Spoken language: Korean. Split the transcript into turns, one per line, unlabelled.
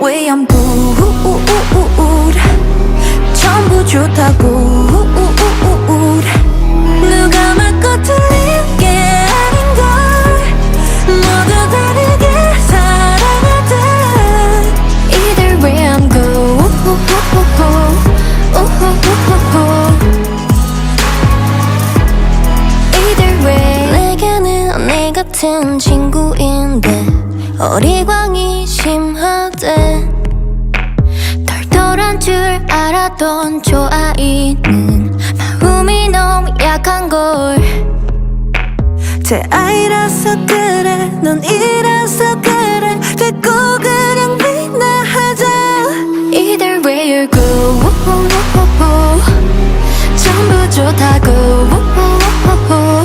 way I'm good. 전부 좋다고. 누가 맞고 틀린 게 아닌걸. 모두 다르게 살아가자. Either way I'm good. Either way 내게는 언니 같은 친구인데 어리광이 심하대. 털털한 줄 알았던 저 아이는 마음이 너무 약한걸. 제 아이라서 그래 넌 이라서 그래 됐고 그냥 빛나하자. Either way you're good. 전부 좋다고.